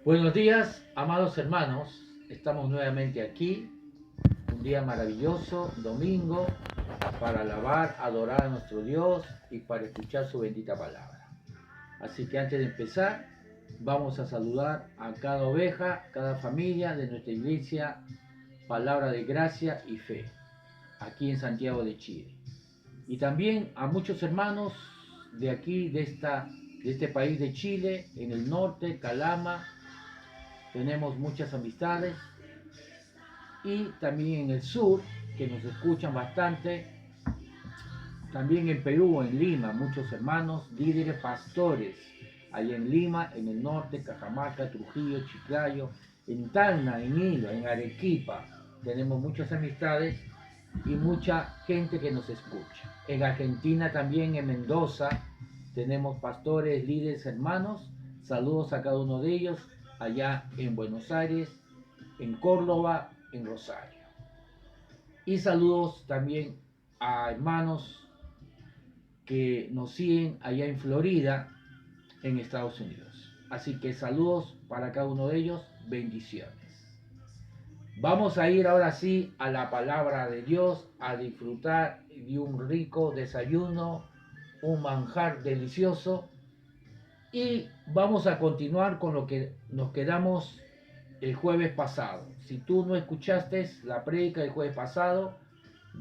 Buenos días, amados hermanos. Estamos nuevamente aquí, un día maravilloso, domingo, para alabar, adorar a nuestro Dios y para escuchar su bendita palabra. Así que antes de empezar, vamos a saludar a cada oveja, cada familia de nuestra iglesia, Palabra de Gracia y Fe, aquí en Santiago de Chile. Y también a muchos hermanos de aquí, de este país de Chile, en el norte, Calama. Tenemos muchas amistades, y también en el sur, que nos escuchan bastante. También en Perú, en Lima, muchos hermanos, líderes, pastores, allá en Lima, en el norte, Cajamarca, Trujillo, Chiclayo, en Tacna, en Hilo, en Arequipa. Tenemos muchas amistades y mucha gente que nos escucha. En Argentina también, en Mendoza, tenemos pastores, líderes, hermanos. Saludos a cada uno de ellos, allá en Buenos Aires, en Córdoba, en Rosario. Y saludos también a hermanos que nos siguen allá en Florida, en Estados Unidos. Así que saludos para cada uno de ellos, bendiciones. Vamos a ir ahora sí a la palabra de Dios, a disfrutar de un rico desayuno, un manjar delicioso, y vamos a continuar con lo que nos quedamos el jueves pasado. Si tú no escuchaste la prédica del jueves pasado,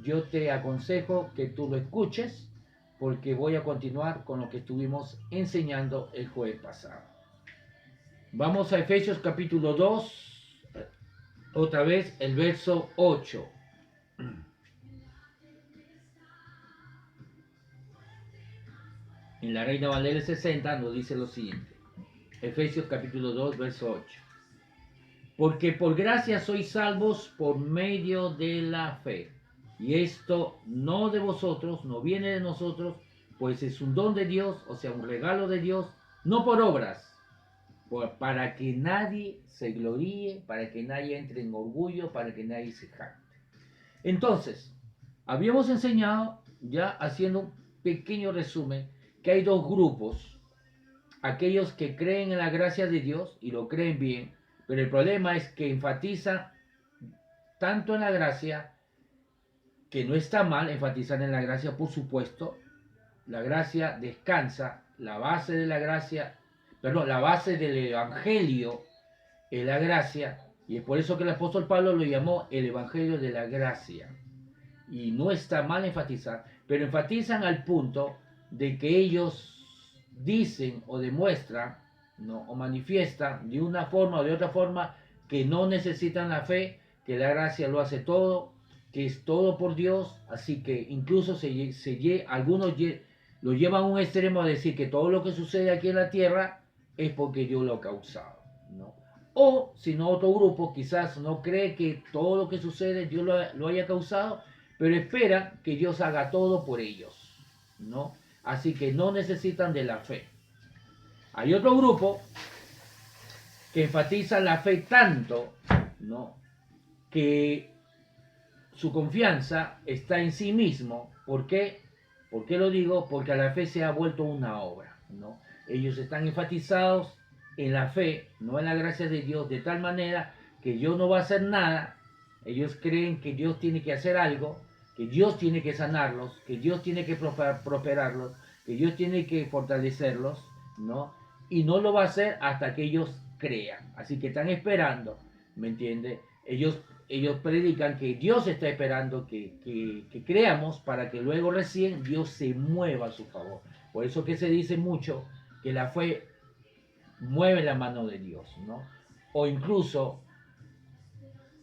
yo te aconsejo que tú lo escuches, porque voy a continuar con lo que estuvimos enseñando el jueves pasado. Vamos a Efesios capítulo 2, otra vez el verso 8. En la Reina Valera 60 nos dice lo siguiente. Efesios capítulo 2, verso 8. Porque por gracia sois salvos por medio de la fe. Y esto no de vosotros, no viene de nosotros, pues es un don de Dios, o sea, un regalo de Dios, no por obras, para que nadie se gloríe, para que nadie entre en orgullo, para que nadie se jacte. Entonces, habíamos enseñado, ya haciendo un pequeño resumen, que hay dos grupos: aquellos que creen en la gracia de Dios y lo creen bien, pero el problema es que enfatizan tanto en la gracia, que no está mal enfatizar en la gracia, por supuesto. La gracia descansa, la base de la gracia, perdón, la base del evangelio es la gracia, y es por eso que el apóstol Pablo lo llamó el evangelio de la gracia. Y no está mal enfatizar, pero enfatizan al punto de que ellos dicen o demuestran, ¿no?, o manifiestan de una forma o de otra forma que no necesitan la fe, que la gracia lo hace todo, que es todo por Dios. Así que incluso algunos lo llevan a un extremo a decir que todo lo que sucede aquí en la tierra es porque Dios lo ha causado, ¿no? O si no, otro grupo quizás no cree que todo lo que sucede Dios lo haya causado, pero espera que Dios haga todo por ellos, ¿no? Así que no necesitan de la fe. Hay otro grupo que enfatiza la fe tanto, ¿no?, que su confianza está en sí mismo. ¿Por qué? ¿Por qué lo digo? Porque la fe se ha vuelto una obra, ¿no? Ellos están enfatizados en la fe, no en la gracia de Dios, de tal manera que Dios no va a hacer nada. Ellos creen que Dios tiene que hacer algo, que Dios tiene que sanarlos, que Dios tiene que prosperarlos, que Dios tiene que fortalecerlos, ¿no? Y no lo va a hacer hasta que ellos crean. Así que están esperando, ¿me entiende? Ellos predican que Dios está esperando que creamos, para que luego recién Dios se mueva a su favor. Por eso que se dice mucho que la fe mueve la mano de Dios, ¿no? O incluso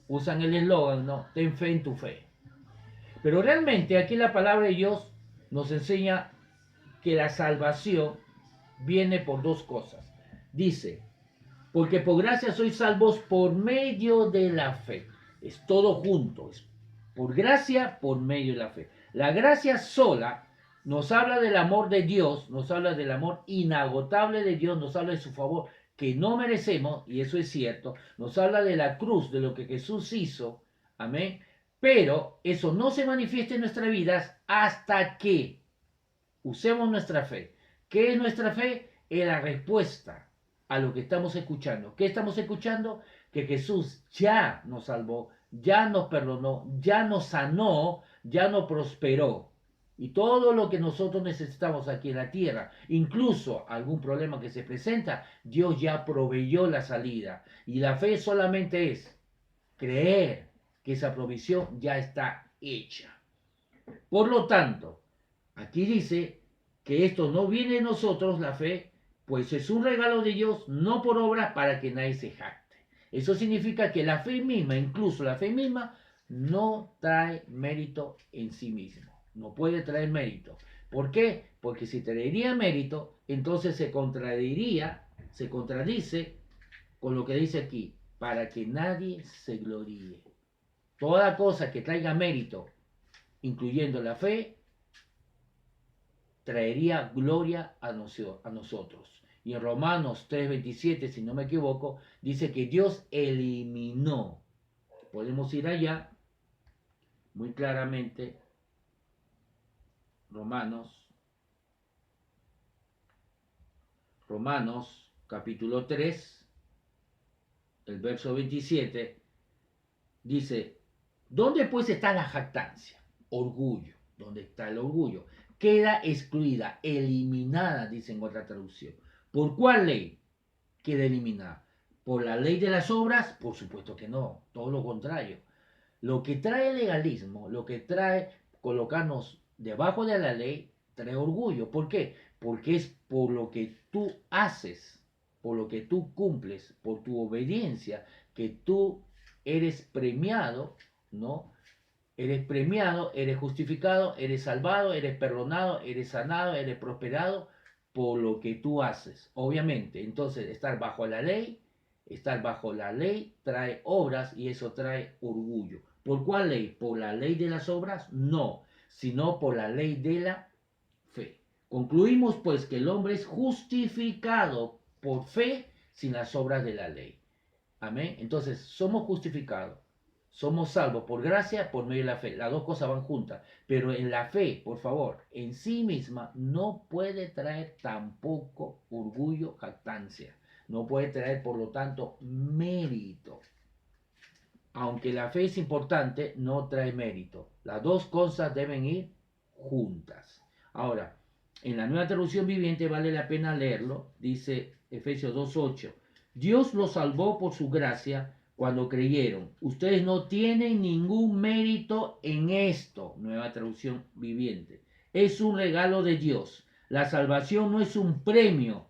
usan el eslogan, ¿no?, ten fe en tu fe. Pero realmente aquí la palabra de Dios nos enseña que la salvación viene por dos cosas. Dice, porque por gracia sois salvos por medio de la fe. Es todo junto, es por gracia, por medio de la fe. La gracia sola nos habla del amor de Dios, nos habla del amor inagotable de Dios, nos habla de su favor que no merecemos, y eso es cierto. Nos habla de la cruz, de lo que Jesús hizo, amén. Pero eso no se manifiesta en nuestras vidas hasta que usemos nuestra fe. ¿Qué es nuestra fe? Es la respuesta a lo que estamos escuchando. ¿Qué estamos escuchando? Que Jesús ya nos salvó, ya nos perdonó, ya nos sanó, ya nos prosperó. Y todo lo que nosotros necesitamos aquí en la tierra, incluso algún problema que se presenta, Dios ya proveyó la salida. Y la fe solamente es creer que esa provisión ya está hecha. Por lo tanto, aquí dice que esto no viene de nosotros, la fe, pues es un regalo de Dios, no por obra para que nadie se jacte. Eso significa que la fe misma, incluso la fe misma, no trae mérito en sí mismo. No puede traer mérito. ¿Por qué? Porque si traería mérito, entonces se contradice con lo que dice aquí, para que nadie se gloríe. Toda cosa que traiga mérito, incluyendo la fe, traería gloria a nosotros. Y en Romanos 3:27, si no me equivoco, dice que Dios eliminó. Podemos ir allá muy claramente. Romanos capítulo 3, el verso 27, dice, ¿dónde pues está la jactancia? Orgullo. ¿Dónde está el orgullo? Queda excluida, eliminada, dice en otra traducción. ¿Por cuál ley queda eliminada? ¿Por la ley de las obras? Por supuesto que no, todo lo contrario. Lo que trae el legalismo, lo que trae colocarnos debajo de la ley, trae orgullo. ¿Por qué? Porque es por lo que tú haces, por lo que tú cumples, por tu obediencia, que tú eres premiado, ¿no? Eres premiado, eres justificado, eres salvado, eres perdonado, eres sanado, eres prosperado por lo que tú haces. Obviamente, entonces estar bajo la ley trae obras y eso trae orgullo. ¿Por cuál ley? ¿Por la ley de las obras? No, sino por la ley de la fe. Concluimos pues que el hombre es justificado por fe sin las obras de la ley. Amén. Entonces, somos justificados. Somos salvos por gracia, por medio de la fe. Las dos cosas van juntas. Pero en la fe, por favor, en sí misma no puede traer tampoco orgullo, jactancia. No puede traer, por lo tanto, mérito. Aunque la fe es importante, no trae mérito. Las dos cosas deben ir juntas. Ahora, en la nueva traducción viviente vale la pena leerlo. Dice Efesios 2:8. Dios los salvó por su gracia cuando creyeron. Ustedes no tienen ningún mérito en esto. Nueva traducción viviente. Es un regalo de Dios. La salvación no es un premio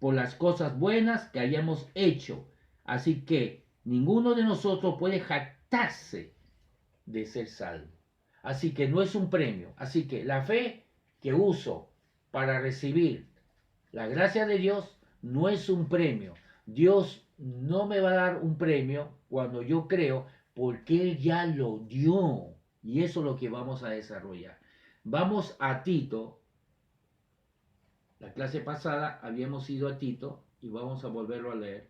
por las cosas buenas que hayamos hecho. Así que ninguno de nosotros puede jactarse de ser salvo. Así que no es un premio. Así que la fe que uso para recibir la gracia de Dios no es un premio. Dios no me va a dar un premio cuando yo creo porque Él ya lo dio. Y eso es lo que vamos a desarrollar. Vamos a Tito. La clase pasada habíamos ido a Tito y vamos a volverlo a leer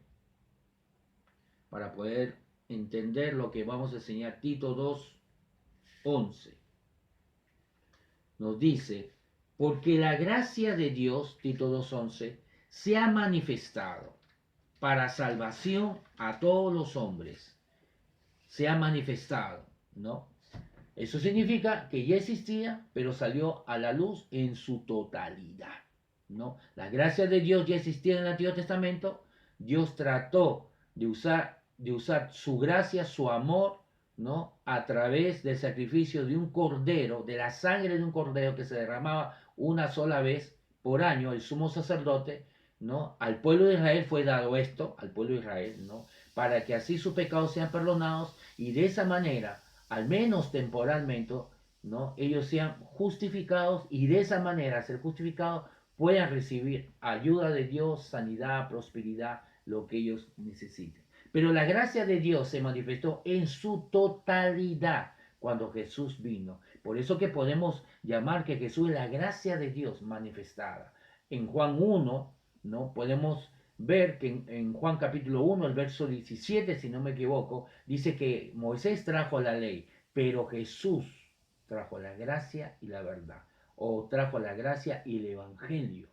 para poder entender lo que vamos a enseñar. Tito 2:11 nos dice, porque la gracia de Dios, Tito 2:11, se ha manifestado para salvación a todos los hombres. Se ha manifestado, ¿no? Eso significa que ya existía, pero salió a la luz en su totalidad, ¿no? La gracia de Dios ya existía en el Antiguo Testamento. Dios trató de usar su gracia, su amor, ¿no? A través del sacrificio de un cordero, de la sangre de un cordero que se derramaba una sola vez por año, el sumo sacerdote, ¿no? Al pueblo de Israel fue dado esto, al pueblo de Israel, ¿no? Para que así sus pecados sean perdonados y de esa manera, al menos temporalmente, ¿no? Ellos sean justificados y de esa manera, ser justificados, puedan recibir ayuda de Dios, sanidad, prosperidad, lo que ellos necesiten. Pero la gracia de Dios se manifestó en su totalidad cuando Jesús vino. Por eso que podemos llamar que Jesús es la gracia de Dios manifestada. En Juan 1, ¿no? Podemos ver que en Juan capítulo 1, el verso 17, si no me equivoco, dice que Moisés trajo la ley, pero Jesús trajo la gracia y la verdad, o trajo la gracia y el evangelio,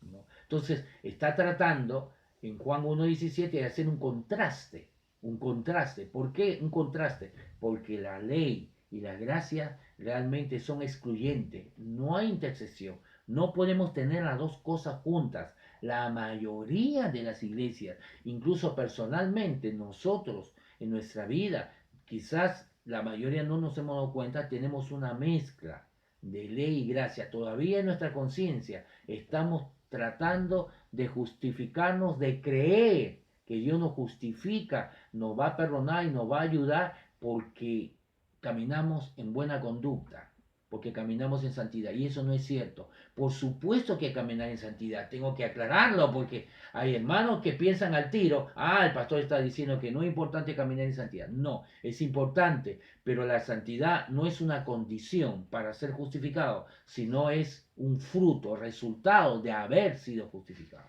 ¿no? Entonces está tratando en Juan 1:17 hacer un contraste. Un contraste. ¿Por qué un contraste? Porque la ley y la gracia realmente son excluyentes. No hay intercesión. No podemos tener las dos cosas juntas. La mayoría de las iglesias, incluso personalmente, nosotros en nuestra vida, quizás la mayoría no nos hemos dado cuenta, tenemos una mezcla de ley y gracia. Todavía en nuestra conciencia estamos tratando de justificarnos, de creer que Dios nos justifica, nos va a perdonar y nos va a ayudar porque caminamos en buena conducta, porque caminamos en santidad. Y eso no es cierto. Por supuesto que caminar en santidad. Tengo que aclararlo porque hay hermanos que piensan al tiro, el pastor está diciendo que no es importante caminar en santidad. No, es importante, pero la santidad no es una condición para ser justificado, sino es un fruto, resultado de haber sido justificado.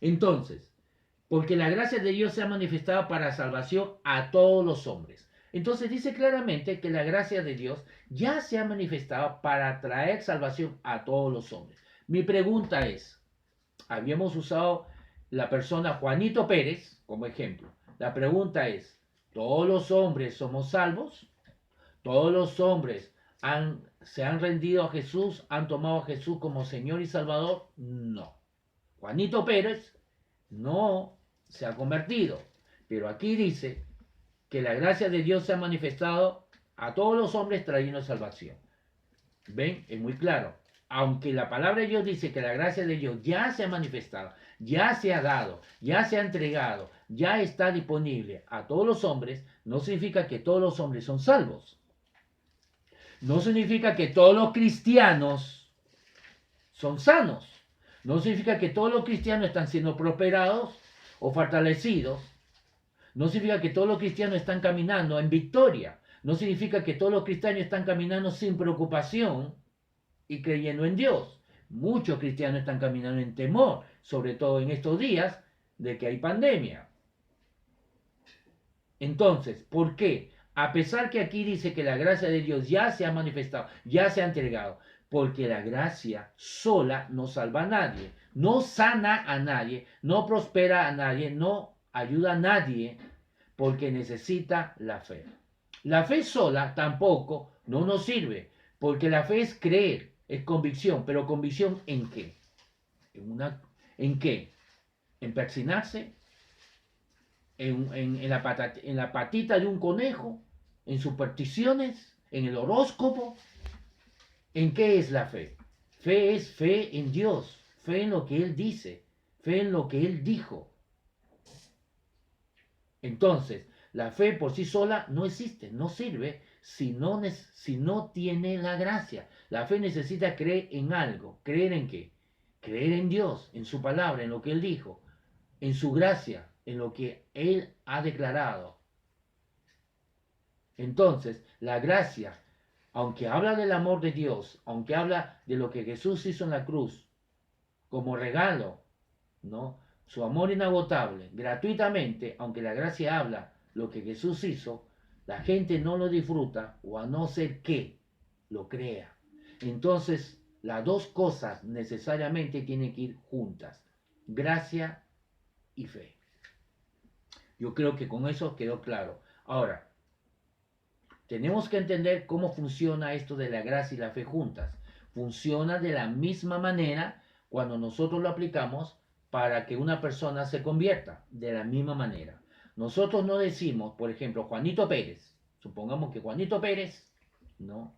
Entonces, porque la gracia de Dios se ha manifestado para salvación a todos los hombres. Entonces dice claramente que la gracia de Dios ya se ha manifestado para traer salvación a todos los hombres. Mi pregunta es, habíamos usado la persona Juanito Pérez como ejemplo. La pregunta es, ¿todos los hombres somos salvos? ¿Todos los hombres se han rendido a Jesús, han tomado a Jesús como Señor y Salvador? No. Juanito Pérez no se ha convertido. Pero aquí dice que la gracia de Dios se ha manifestado a todos los hombres trayendo salvación. ¿Ven? Es muy claro. Aunque la palabra de Dios dice que la gracia de Dios ya se ha manifestado, ya se ha dado, ya se ha entregado, ya está disponible a todos los hombres, no significa que todos los hombres son salvos. No significa que todos los cristianos son sanos. No significa que todos los cristianos están siendo prosperados o fortalecidos. No significa que todos los cristianos están caminando en victoria. No significa que todos los cristianos están caminando sin preocupación y creyendo en Dios. Muchos cristianos están caminando en temor, sobre todo en estos días de que hay pandemia. Entonces, ¿por qué? A pesar que aquí dice que la gracia de Dios ya se ha manifestado, ya se ha entregado, porque la gracia sola no salva a nadie, no sana a nadie, no prospera a nadie, no ayuda a nadie, porque necesita la fe. La fe sola tampoco no nos sirve, porque la fe es creer, es convicción, pero convicción ¿en qué? ¿En qué? ¿En persinarse? En la patita de un conejo, en supersticiones, en el horóscopo. ¿En qué es la fe? Fe es fe en Dios, fe en lo que Él dice, fe en lo que Él dijo. Entonces, la fe por sí sola no existe, no sirve si no tiene la gracia. La fe necesita creer en algo. ¿Creer en qué? Creer en Dios, en su palabra, en lo que Él dijo, en su gracia, en lo que Él ha declarado. Entonces, la gracia, aunque habla del amor de Dios, aunque habla de lo que Jesús hizo en la cruz, como regalo, ¿no? Su amor inagotable, gratuitamente, aunque la gracia habla lo que Jesús hizo, la gente no lo disfruta, o a no ser que lo crea. Entonces, las dos cosas necesariamente tienen que ir juntas, gracia y fe. Yo creo que con eso quedó claro. Ahora, tenemos que entender cómo funciona esto de la gracia y la fe juntas. Funciona de la misma manera cuando nosotros lo aplicamos para que una persona se convierta, de la misma manera. Nosotros no decimos, por ejemplo, Juanito Pérez. Supongamos que Juanito Pérez, no,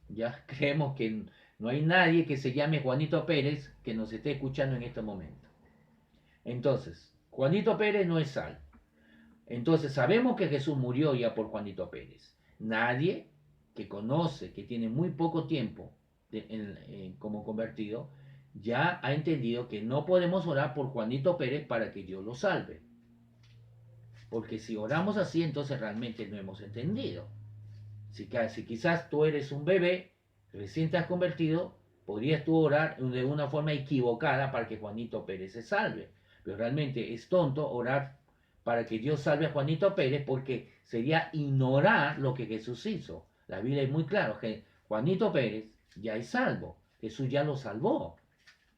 ya creemos que no hay nadie que se llame Juanito Pérez que nos esté escuchando en este momento. Entonces, Juanito Pérez no es salvo. Entonces sabemos que Jesús murió ya por Juanito Pérez. Nadie que conoce, que tiene muy poco tiempo como convertido, ya ha entendido que no podemos orar por Juanito Pérez para que Dios lo salve. Porque si oramos así, entonces realmente no hemos entendido. Si quizás tú eres un bebé, recién te has convertido, podrías tú orar de una forma equivocada para que Juanito Pérez se salve. Pero realmente es tonto orar para que Dios salve a Juanito Pérez porque sería ignorar lo que Jesús hizo. La Biblia es muy clara que Juanito Pérez ya es salvo. Jesús ya lo salvó.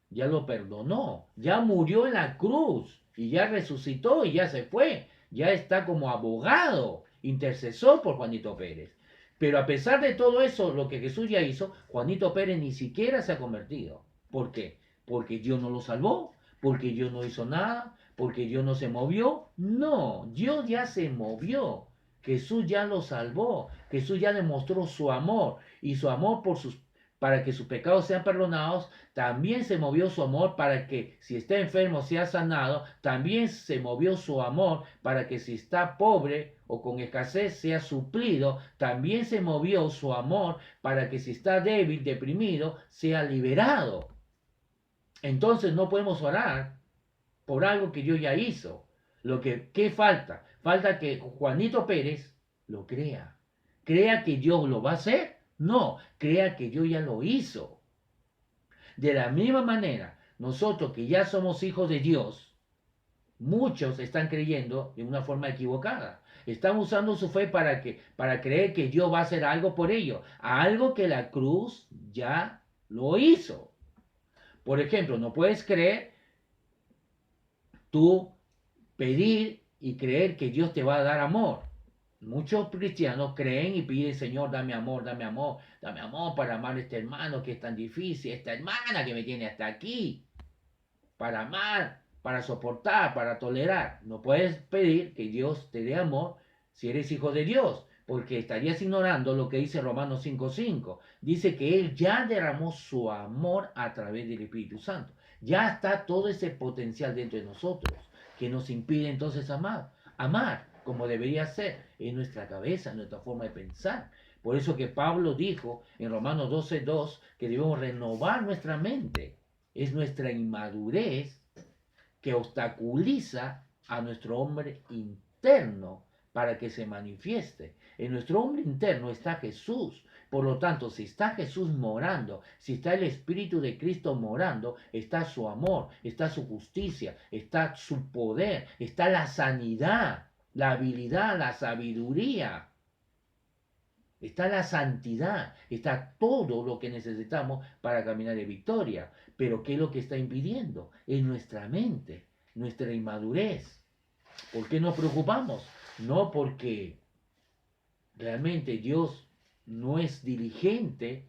ya lo perdonó, ya murió en la cruz y ya resucitó y ya se fue, ya está como abogado, intercesor por Juanito Pérez. Pero a pesar de todo eso, lo que Jesús ya hizo, Juanito Pérez ni siquiera se ha convertido. ¿Por qué? Porque Dios no lo salvó, porque Dios no hizo nada, porque Dios no se movió. No, Dios ya se movió. Jesús ya lo salvó. Jesús ya demostró su amor y su amor para que sus pecados sean perdonados. También se movió su amor para que si está enfermo sea sanado. También se movió su amor para que si está pobre o con escasez sea suplido. También se movió su amor para que si está débil, deprimido, sea liberado. Entonces no podemos orar por algo que Dios ya hizo. ¿Qué falta? Falta que Juanito Pérez lo crea. ¿Crea que Dios lo va a hacer? No, crea que Dios ya lo hizo. De la misma manera, nosotros que ya somos hijos de Dios, muchos están creyendo de una forma equivocada. Están usando su fe para creer que Dios va a hacer algo por ellos. Algo que la cruz ya lo hizo. Por ejemplo, no puedes creer tú pedir y creer que Dios te va a dar amor. Muchos cristianos creen y piden, Señor, dame amor, dame amor, dame amor para amar a este hermano que es tan difícil, esta hermana que me tiene hasta aquí, para amar, para soportar, para tolerar. No puedes pedir que Dios te dé amor si eres hijo de Dios, porque estarías ignorando lo que dice Romanos 5:5. Dice que Él ya derramó su amor a través del Espíritu Santo. Ya está todo ese potencial dentro de nosotros que nos impide entonces amar. Amar como debería ser en nuestra cabeza, en nuestra forma de pensar. Por eso que Pablo dijo en Romanos 12:2 que debemos renovar nuestra mente. Es nuestra inmadurez que obstaculiza a nuestro hombre interno para que se manifieste. En nuestro hombre interno está Jesús. Por lo tanto, si está Jesús morando, si está el Espíritu de Cristo morando, está su amor, está su justicia, está su poder, está la sanidad, la habilidad, la sabiduría. Está la santidad, está todo lo que necesitamos para caminar en victoria. Pero ¿qué es lo que está impidiendo? Es nuestra mente, nuestra inmadurez. ¿Por qué nos preocupamos? No porque realmente Dios no es diligente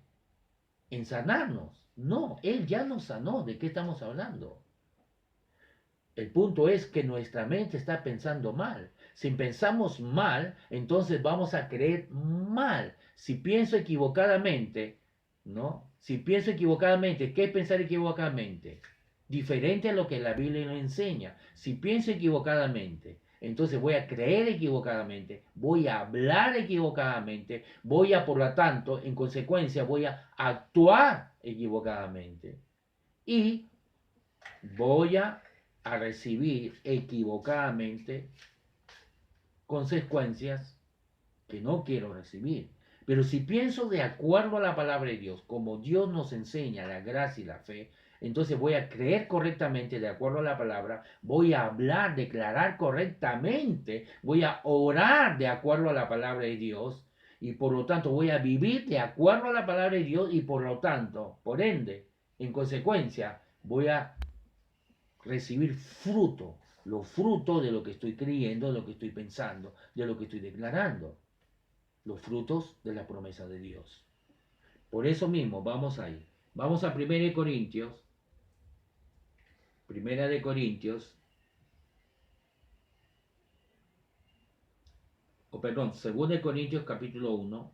en sanarnos. No, Él ya nos sanó. ¿De qué estamos hablando? El punto es que nuestra mente está pensando mal. Si pensamos mal, entonces vamos a creer mal. Si pienso equivocadamente, ¿no? Si pienso equivocadamente, ¿qué es pensar equivocadamente? Diferente a lo que la Biblia nos enseña. Si pienso equivocadamente, entonces voy a creer equivocadamente, voy a hablar equivocadamente, por lo tanto, en consecuencia, voy a actuar equivocadamente. Y voy a recibir equivocadamente consecuencias que no quiero recibir. Pero si pienso de acuerdo a la palabra de Dios, como Dios nos enseña la gracia y la fe, entonces voy a creer correctamente de acuerdo a la palabra, voy a hablar, declarar correctamente, voy a orar de acuerdo a la palabra de Dios y por lo tanto voy a vivir de acuerdo a la palabra de Dios y por lo tanto, por ende, en consecuencia, voy a recibir fruto, los frutos de lo que estoy creyendo, de lo que estoy pensando, de lo que estoy declarando, los frutos de la promesa de Dios. Por eso mismo, vamos ahí. Vamos a 1 de Corintios, Primera de Corintios, o perdón, 2 de Corintios capítulo 1,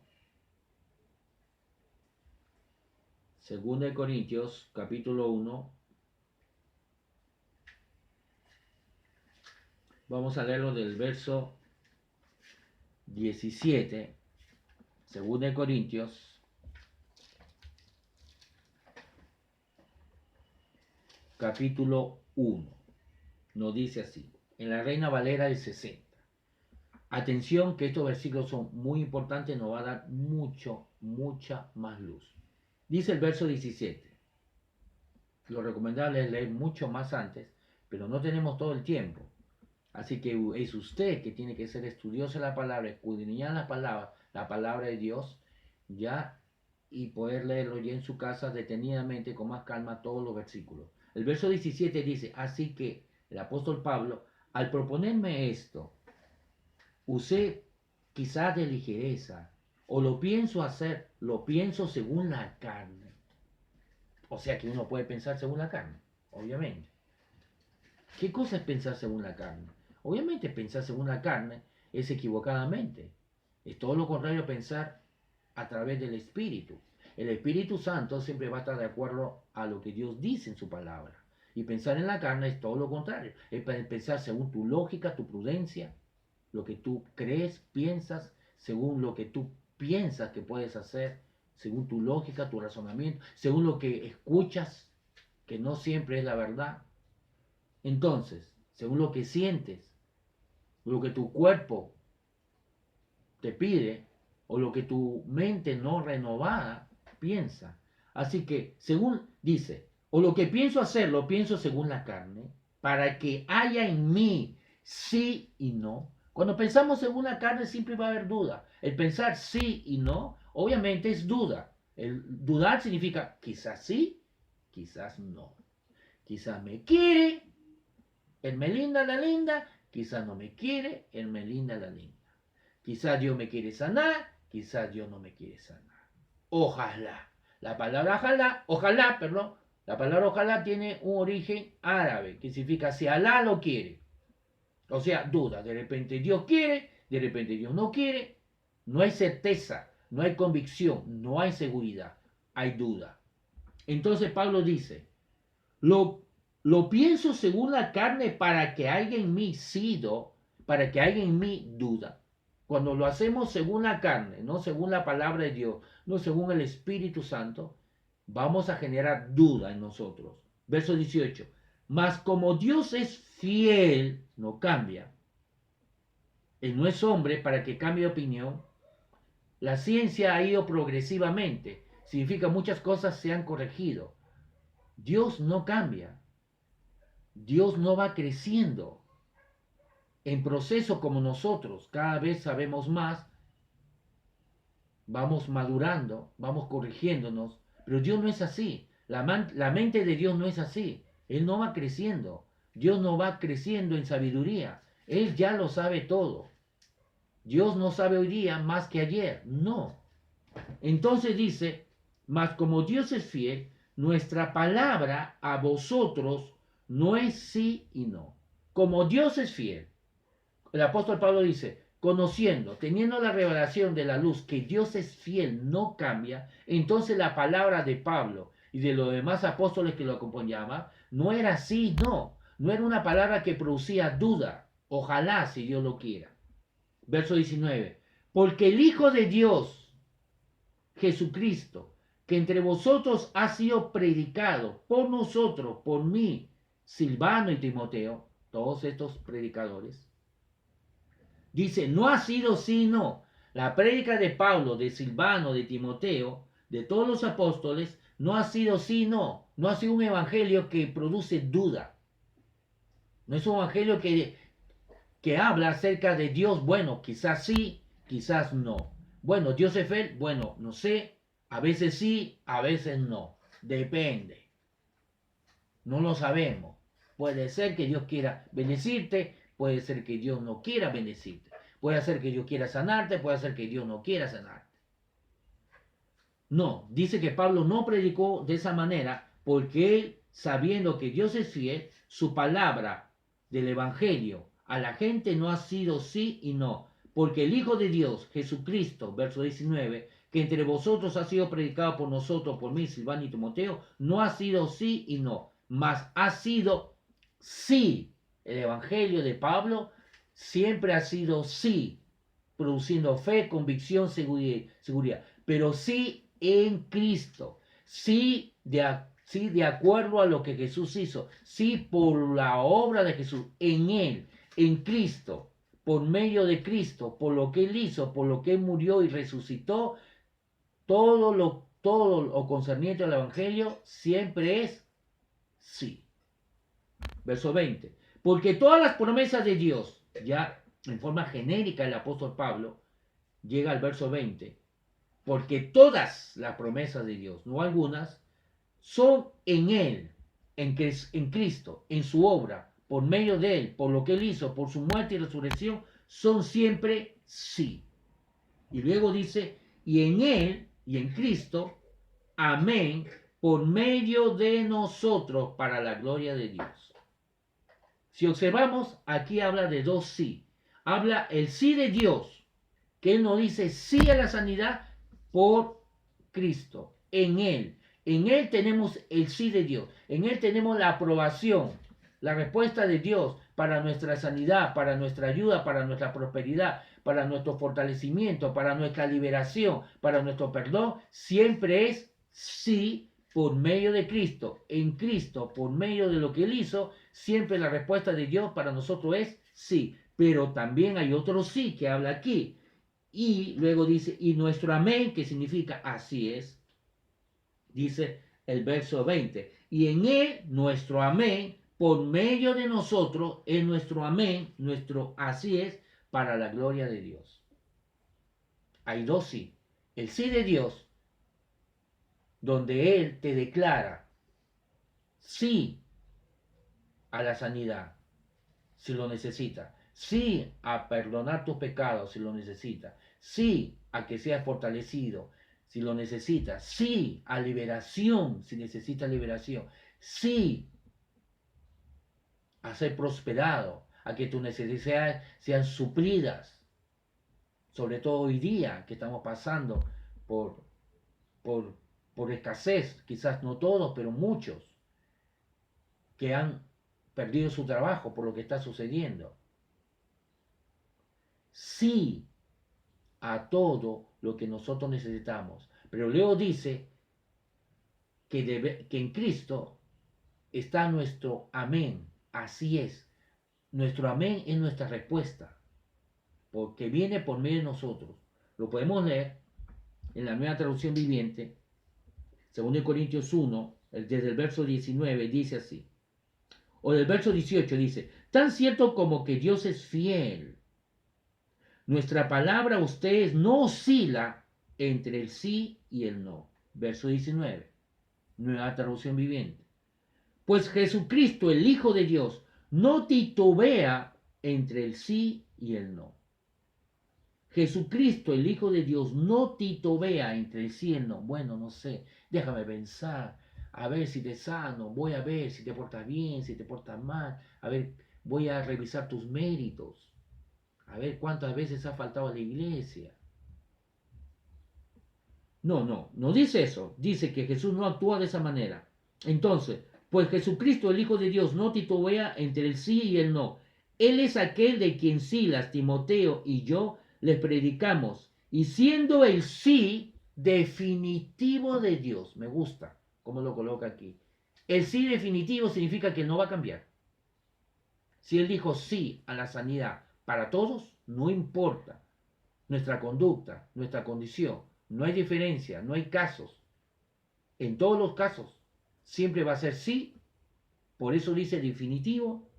2 de Corintios capítulo 1, vamos a leerlo del verso 17, 2 de Corintios, capítulo 1. Nos dice así, en la Reina Valera del 60. Atención que estos versículos son muy importantes, nos va a dar mucha más luz. Dice el verso 17. Lo recomendable es leer mucho más antes, pero no tenemos todo el tiempo. Así que es usted que tiene que ser estudioso de la palabra, escudriñar la palabra de Dios, ya, y poder leerlo ya en su casa detenidamente, con más calma, todos los versículos. El verso 17 dice, así que el apóstol Pablo, al proponerme esto, usé quizás de ligereza, o lo pienso hacer, lo pienso según la carne. O sea que uno puede pensar según la carne, obviamente. ¿Qué cosa es pensar según la carne? Obviamente pensar según la carne es equivocadamente. Es todo lo contrario a pensar a través del Espíritu. El Espíritu Santo siempre va a estar de acuerdo a lo que Dios dice en su palabra. Y pensar en la carne es todo lo contrario. Es pensar según tu lógica, tu prudencia, lo que tú crees, piensas, según lo que tú piensas que puedes hacer, según tu lógica, tu razonamiento, según lo que escuchas, que no siempre es la verdad. Entonces, según lo que sientes, lo que tu cuerpo te pide, o lo que tu mente no renovada piensa. Así que, según dice, o lo que pienso hacer, lo pienso según la carne, para que haya en mí sí y no. Cuando pensamos según la carne siempre va a haber duda. El pensar sí y no, obviamente es duda. El dudar significa quizás sí, quizás no. Quizás me quiere, él me linda la linda, quizás no me quiere, él me linda la linda. Quizás Dios me quiere sanar, quizás Dios no me quiere sanar. Ojalá. La palabra ojalá, perdón, la palabra ojalá tiene un origen árabe, que significa si Alá lo quiere. O sea, duda. De repente Dios quiere, de repente Dios no quiere. No hay certeza, no hay convicción, no hay seguridad, hay duda. Entonces Pablo dice, lo pienso según la carne para que haya en mí sido, para que haya en mí duda. Cuando lo hacemos según la carne, no según la palabra de Dios, no según el Espíritu Santo, vamos a generar duda en nosotros. Verso 18. Mas como Dios es fiel, no cambia. Él no es hombre para que cambie de opinión. La ciencia ha ido progresivamente. Significa muchas cosas se han corregido. Dios no cambia. Dios no va creciendo en proceso como nosotros. Cada vez sabemos más, vamos madurando, vamos corrigiéndonos, pero Dios no es así. La mente de Dios no es así. Él no va creciendo. Dios no va creciendo en sabiduría. Él ya lo sabe todo. Dios no sabe hoy día más que ayer. No. Entonces dice, mas como Dios es fiel, nuestra palabra a vosotros no es sí y no. Como Dios es fiel, el apóstol Pablo dice, conociendo, teniendo la revelación de la luz que Dios es fiel, no cambia, entonces la palabra de Pablo y de los demás apóstoles que lo acompañaban no era sí, no. No era una palabra que producía duda. Ojalá si Dios lo quiera. Verso 19. Porque el Hijo de Dios, Jesucristo, que entre vosotros ha sido predicado por nosotros, por mí, Silvano y Timoteo, todos estos predicadores, dice, no ha sido sino la prédica de Pablo, de Silvano, de Timoteo, de todos los apóstoles, no ha sido sino, no ha sido un evangelio que produce duda. No es un evangelio que habla acerca de Dios, bueno, quizás sí, quizás no. Bueno, Dios es fiel, bueno, no sé, a veces sí, a veces no. Depende. No lo sabemos. Puede ser que Dios quiera bendecirte, puede ser que Dios no quiera bendecirte. Puede ser que Dios quiera sanarte, puede ser que Dios no quiera sanarte. No, dice que Pablo no predicó de esa manera porque él, sabiendo que Dios es fiel, su palabra del Evangelio a la gente no ha sido sí y no. Porque el Hijo de Dios, Jesucristo, verso 19, que entre vosotros ha sido predicado por nosotros, por mí, Silvano y Timoteo, no ha sido sí y no, mas ha sido sí. El Evangelio de Pablo siempre ha sido sí, produciendo fe, convicción, seguridad, pero sí en Cristo, sí de acuerdo a lo que Jesús hizo, sí por la obra de Jesús, en Él, en Cristo, por medio de Cristo, por lo que Él hizo, por lo que Él murió y resucitó, todo lo concerniente al Evangelio siempre es sí. Verso 20. Porque todas las promesas de Dios, ya en forma genérica el apóstol Pablo, llega al verso 20. porque todas las promesas de Dios, no algunas, son en Él, en Cristo, en su obra, por medio de Él, por lo que Él hizo, por su muerte y resurrección, son siempre sí. Y luego dice, y en Él y en Cristo, amén, por medio de nosotros, para la gloria de Dios. Si observamos, aquí habla de dos sí. Habla el sí de Dios, que Él nos dice sí a la sanidad por Cristo, en Él. En Él tenemos el sí de Dios. En Él tenemos la aprobación, la respuesta de Dios para nuestra sanidad, para nuestra ayuda, para nuestra prosperidad, para nuestro fortalecimiento, para nuestra liberación, para nuestro perdón. Siempre es sí por medio de Cristo. En Cristo, por medio de lo que Él hizo, siempre la respuesta de Dios para nosotros es sí. Pero también hay otro sí que habla aquí. Y luego dice, y nuestro amén, que significa así es, dice el verso 20. Y en Él, nuestro amén, por medio de nosotros, es nuestro amén, nuestro así es, para la gloria de Dios. Hay dos sí. El sí de Dios, donde Él te declara sí a la sanidad, si lo necesita. Sí a perdonar tus pecados, si lo necesita. Sí a que seas fortalecido, si lo necesitas. Sí a liberación, si necesitas liberación. Sí a ser prosperado, a que tus necesidades sean suplidas. Sobre todo hoy día que estamos pasando por, por, por escasez, quizás no todos, pero muchos que han perdido su trabajo por lo que está sucediendo. Sí a todo lo que nosotros necesitamos. Pero luego dice que en Cristo está nuestro amén. Así es. Nuestro amén es nuestra respuesta, porque viene por medio de nosotros. Lo podemos leer en la nueva traducción viviente, 2 Corintios 1, desde el verso 19, dice así. O del verso 18 dice, tan cierto como que Dios es fiel. Nuestra palabra a ustedes no oscila entre el sí y el no. Verso 19, nueva traducción viviente. Pues Jesucristo, el Hijo de Dios, no titubea entre el sí y el no. Jesucristo, el Hijo de Dios, no titubea entre el sí y el no. Bueno, no sé, déjame pensar, a ver si te sano, voy a ver si te portas bien, si te portas mal, a ver, voy a revisar tus méritos, a ver cuántas veces has faltado a la iglesia. No dice eso, dice que Jesús no actúa de esa manera. Entonces, pues Jesucristo, el Hijo de Dios, no titubea entre el sí y el no. Él es aquel de quien Silas, Timoteo y yo les predicamos, y siendo el sí definitivo de Dios. Me gusta cómo lo coloca aquí. El sí definitivo significa que no va a cambiar. Si Él dijo sí a la sanidad para todos, no importa nuestra conducta, nuestra condición. No hay diferencia, no hay casos. En todos los casos, siempre va a ser sí. Por eso dice definitivo.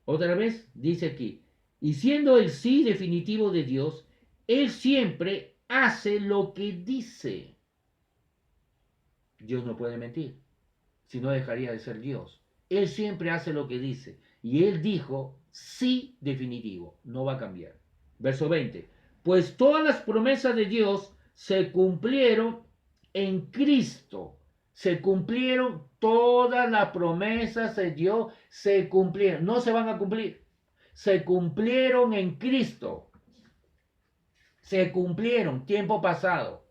Otra vez dice aquí, y siendo el sí definitivo de Dios, Él siempre hace lo que dice. Dios no puede mentir, si no dejaría de ser Dios. Él siempre hace lo que dice. Y Él dijo sí definitivo, no va a cambiar. Verso 20, pues todas las promesas de Dios se cumplieron en Cristo. Se cumplieron todas las promesas de Dios, se cumplieron. No se van a cumplir. Se cumplieron en Cristo. Se cumplieron, tiempo pasado.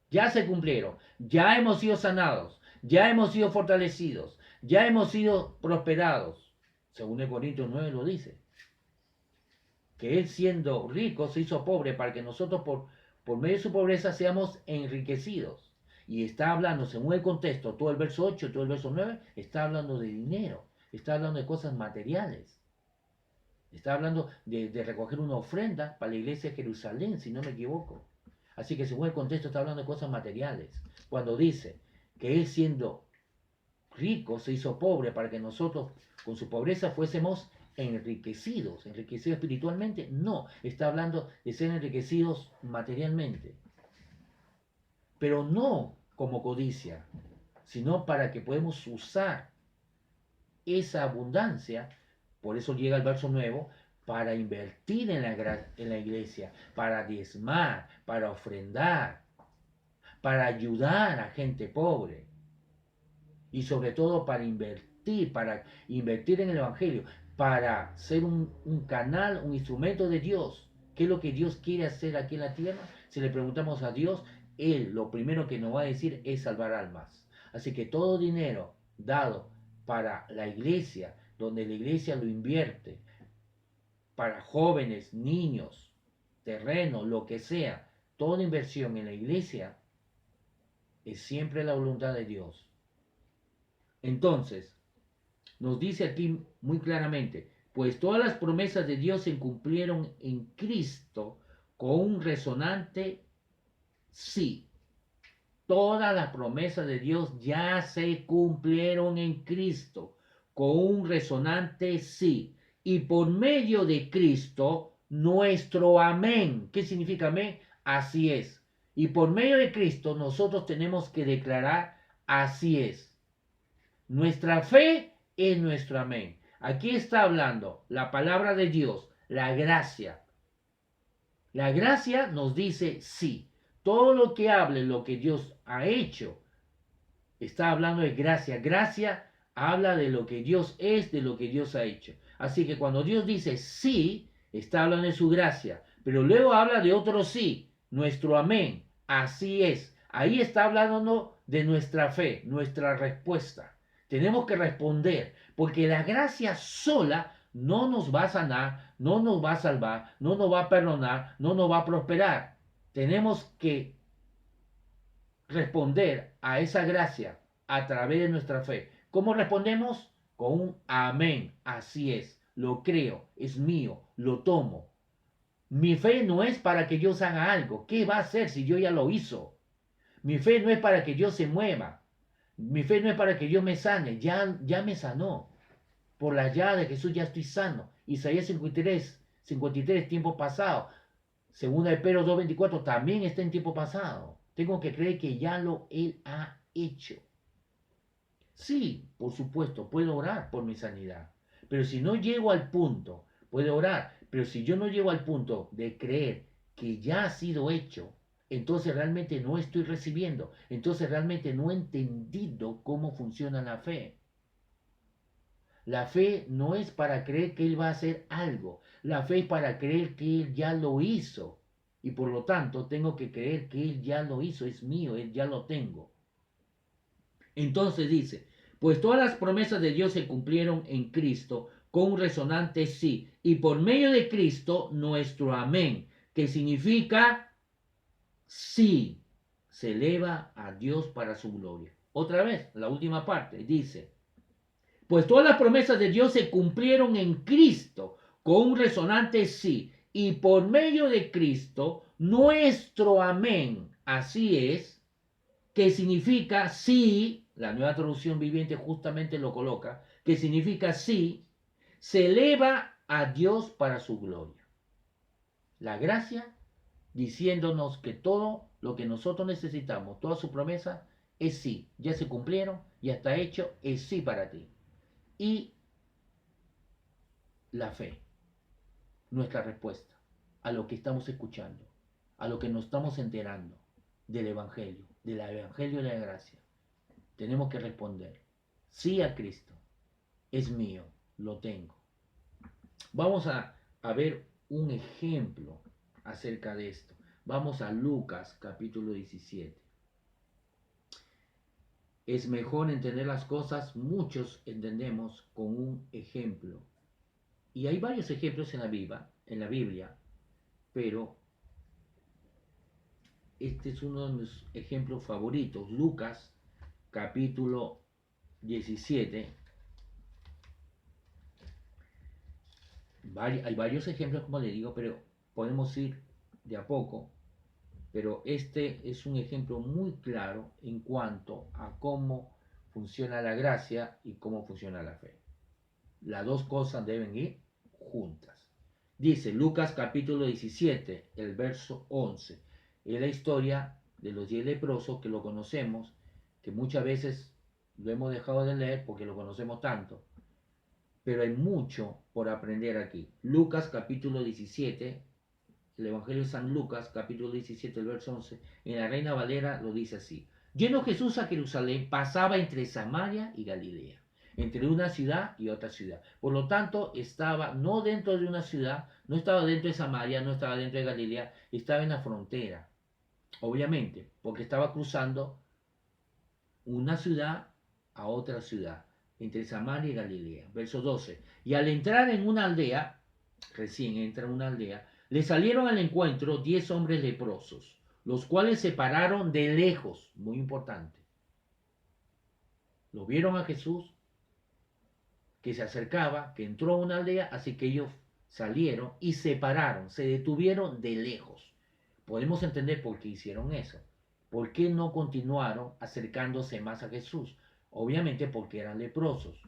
Ya se cumplieron. Ya hemos sido sanados. Ya hemos sido fortalecidos. Ya hemos sido prosperados. Según el Corintios 9 lo dice. Que Él siendo rico se hizo pobre para que nosotros por medio de su pobreza seamos enriquecidos. Y está hablando, según el contexto, todo el verso 8, todo el verso 9, está hablando de dinero, está hablando de cosas materiales. Está hablando de recoger una ofrenda para la iglesia de Jerusalén, si no me equivoco. Así que según el contexto está hablando de cosas materiales. Cuando dice que Él siendo rico se hizo pobre para que nosotros con su pobreza fuésemos enriquecidos espiritualmente, no, está hablando de ser enriquecidos materialmente. pero no como codicia, sino para que podamos usar esa abundancia. Por eso llega el verso nuevo, para invertir en la iglesia, para diezmar, para ofrendar, para ayudar a gente pobre y sobre todo para invertir en el Evangelio, para ser un canal, un instrumento de Dios. ¿Qué es lo que Dios quiere hacer aquí en la tierra? Si le preguntamos a Dios, Él lo primero que nos va a decir es salvar almas. Así que todo dinero dado para la iglesia, donde la iglesia lo invierte, para jóvenes, niños, terreno, lo que sea, toda inversión en la iglesia es siempre la voluntad de Dios. Entonces, nos dice aquí muy claramente, pues todas las promesas de Dios se cumplieron en Cristo con un resonante sí. Todas las promesas de Dios ya se cumplieron en Cristo con un resonante sí. Y por medio de Cristo, nuestro amén. ¿Qué significa amén? Así es. Y por medio de Cristo nosotros tenemos que declarar así es. Nuestra fe es nuestro amén. Aquí está hablando la palabra de Dios, la gracia. La gracia nos dice sí. Todo lo que hable, lo que Dios ha hecho, está hablando de gracia. Gracia habla de lo que Dios es, de lo que Dios ha hecho. Así que cuando Dios dice sí, está hablando de su gracia. Pero luego habla de otro sí, nuestro amén. Así es. Ahí está hablando de nuestra fe, nuestra respuesta. Tenemos que responder, porque la gracia sola no nos va a sanar, no nos va a salvar, no nos va a perdonar, no nos va a prosperar. Tenemos que responder a esa gracia a través de nuestra fe. ¿Cómo respondemos? Con un amén. Así es, lo creo, es mío, lo tomo. Mi fe no es para que Dios haga algo. ¿Qué va a hacer si yo ya lo hizo? Mi fe no es para que Dios se mueva. Mi fe no es para que Dios me sane. Ya me sanó. Por la llave de Jesús ya estoy sano. Isaías 53, tiempo pasado. Segunda de Pedro 2:24 también está en tiempo pasado. Tengo que creer que ya Él ha hecho. Sí, por supuesto, puedo orar por mi sanidad. Pero si no llego al punto, puedo orar. Pero si yo no llego al punto de creer que ya ha sido hecho, entonces realmente no estoy recibiendo. Entonces realmente no he entendido cómo funciona la fe. La fe no es para creer que Él va a hacer algo. La fe es para creer que Él ya lo hizo. Y por lo tanto tengo que creer que Él ya lo hizo. Es mío, Él ya lo tengo. Entonces dice, pues todas las promesas de Dios se cumplieron en Cristo con un resonante sí. Y por medio de Cristo nuestro amén, que significa sí, se eleva a Dios para su gloria. Otra vez, la última parte, dice, pues todas las promesas de Dios se cumplieron en Cristo con un resonante sí. Y por medio de Cristo, nuestro amén, así es, que significa sí, la nueva traducción viviente justamente lo coloca, que significa sí, se eleva a Dios para su gloria. La gracia diciéndonos que todo lo que nosotros necesitamos, toda su promesa, es sí, ya se cumplieron, ya está hecho, es sí para ti. Y la fe, nuestra respuesta a lo que estamos escuchando, a lo que nos estamos enterando del Evangelio de la gracia. Tenemos que responder, sí a Cristo, es mío, lo tengo. Vamos a ver un ejemplo acerca de esto. Vamos a Lucas capítulo 17. Es mejor entender las cosas, muchos entendemos con un ejemplo. Y hay varios ejemplos en la Biblia, pero este es uno de mis ejemplos favoritos. Lucas capítulo 17. Hay varios ejemplos, como le digo, pero podemos ir de a poco. Pero este es un ejemplo muy claro en cuanto a cómo funciona la gracia y cómo funciona la fe. Las dos cosas deben ir juntas. Dice Lucas capítulo 17, el verso 11. Es la historia de los 10 leprosos, que lo conocemos, que muchas veces lo hemos dejado de leer porque lo conocemos tanto, pero hay mucho por aprender aquí. Lucas capítulo 17, el Evangelio de San Lucas capítulo 17, el verso 11, en la Reina Valera lo dice así. Yendo Jesús a Jerusalén, pasaba entre Samaria y Galilea, entre una ciudad y otra ciudad. Por lo tanto, estaba no dentro de una ciudad, no estaba dentro de Samaria, no estaba dentro de Galilea, estaba en la frontera, obviamente, porque estaba cruzando una ciudad a otra ciudad, entre Samaria y Galilea. Verso 12. Y al entrar en una aldea, recién entra en una aldea, le salieron al encuentro 10 hombres leprosos, los cuales se pararon de lejos, muy importante. Lo vieron a Jesús, que se acercaba, que entró a una aldea, así que ellos salieron y se pararon, se detuvieron de lejos. Podemos entender por qué hicieron eso. ¿Por qué no continuaron acercándose más a Jesús? Obviamente porque eran leprosos.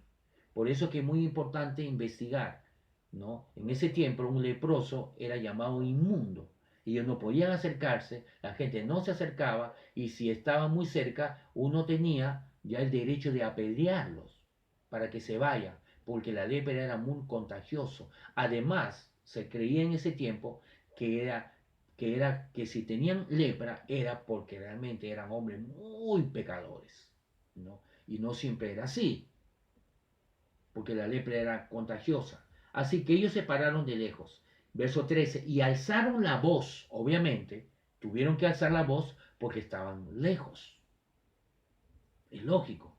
Por eso que es muy importante investigar, ¿no? En ese tiempo un leproso era llamado inmundo. Ellos no podían acercarse, la gente no se acercaba y si estaban muy cerca, uno tenía ya el derecho de apedrearlos para que se vayan, porque la lepra era muy contagioso. Además, se creía en ese tiempo que si tenían lepra era porque realmente eran hombres muy pecadores, ¿no? Y no siempre era así, porque la lepra era contagiosa. Así que ellos se pararon de lejos. Verso 13, y alzaron la voz, obviamente, tuvieron que alzar la voz porque estaban lejos. Es lógico.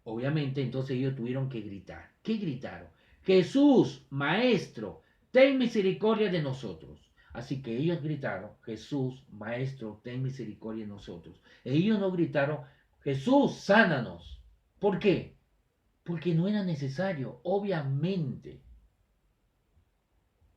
Obviamente, entonces ellos tuvieron que gritar. ¿Qué gritaron? Jesús, Maestro, ten misericordia de nosotros. Así que ellos gritaron, Jesús, Maestro, ten misericordia de nosotros. Ellos no gritaron, Jesús, sánanos. ¿Por qué? Porque no era necesario, obviamente.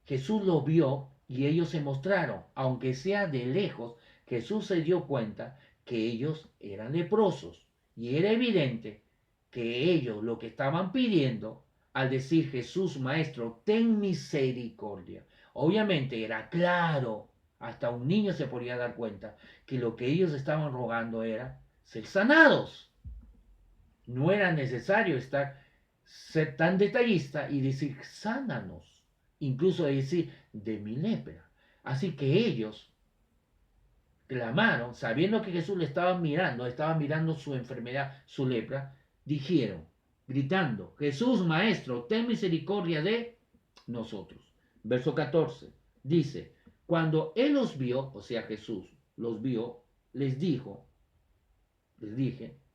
Jesús lo vio y ellos se mostraron, aunque sea de lejos, Jesús se dio cuenta que ellos eran leprosos. Y era evidente que ellos lo que estaban pidiendo al decir Jesús Maestro, ten misericordia. Obviamente era claro, hasta un niño se podía dar cuenta que lo que ellos estaban rogando era ser sanados. No era necesario ser tan detallista y decir sánanos, incluso decir de mi lepra. Así que ellos clamaron, sabiendo que Jesús le estaba mirando su enfermedad, su lepra, dijeron, gritando, Jesús Maestro, ten misericordia de nosotros. Verso 14 dice, cuando Él los vio, o sea Jesús los vio, les dije,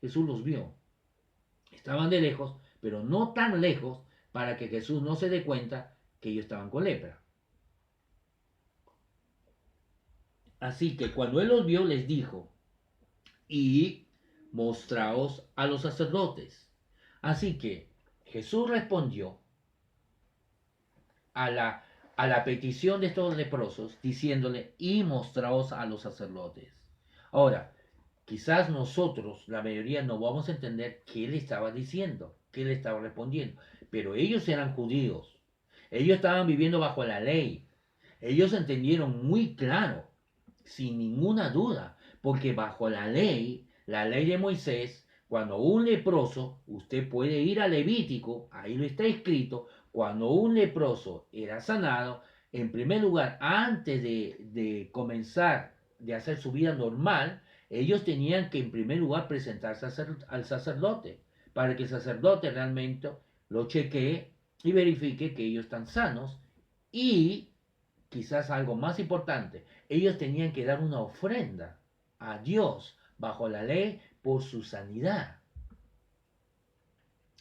Jesús los vio. Estaban de lejos, pero no tan lejos para que Jesús no se dé cuenta que ellos estaban con lepra. Así que cuando Él los vio, les dijo, y mostraos a los sacerdotes. Así que Jesús respondió a la petición de estos leprosos, diciéndole, y mostraos a los sacerdotes. Ahora, quizás nosotros, la mayoría, no vamos a entender qué le estaba diciendo, qué le estaba respondiendo, pero ellos eran judíos, ellos estaban viviendo bajo la ley, ellos entendieron muy claro, sin ninguna duda, porque bajo la ley de Moisés, cuando un leproso, usted puede ir a Levítico, ahí lo está escrito, cuando un leproso era sanado, en primer lugar, antes de comenzar de hacer su vida normal, ellos tenían que en primer lugar presentarse al sacerdote, para que el sacerdote realmente lo chequee y verifique que ellos están sanos y quizás algo más importante, ellos tenían que dar una ofrenda a Dios bajo la ley por su sanidad.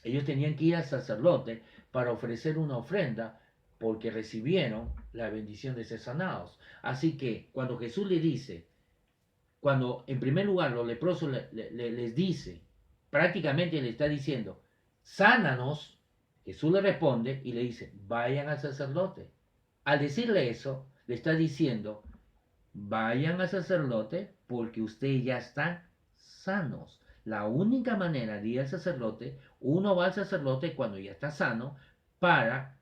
Ellos tenían que ir al sacerdote para ofrecer una ofrenda porque recibieron la bendición de ser sanados. Así que cuando Jesús le dice, cuando en primer lugar los leprosos les dice, prácticamente le está diciendo, sánanos, Jesús le responde y le dice, vayan al sacerdote. Al decirle eso, le está diciendo, vayan al sacerdote porque ustedes ya están sanos. La única manera de ir al sacerdote, uno va al sacerdote cuando ya está sano para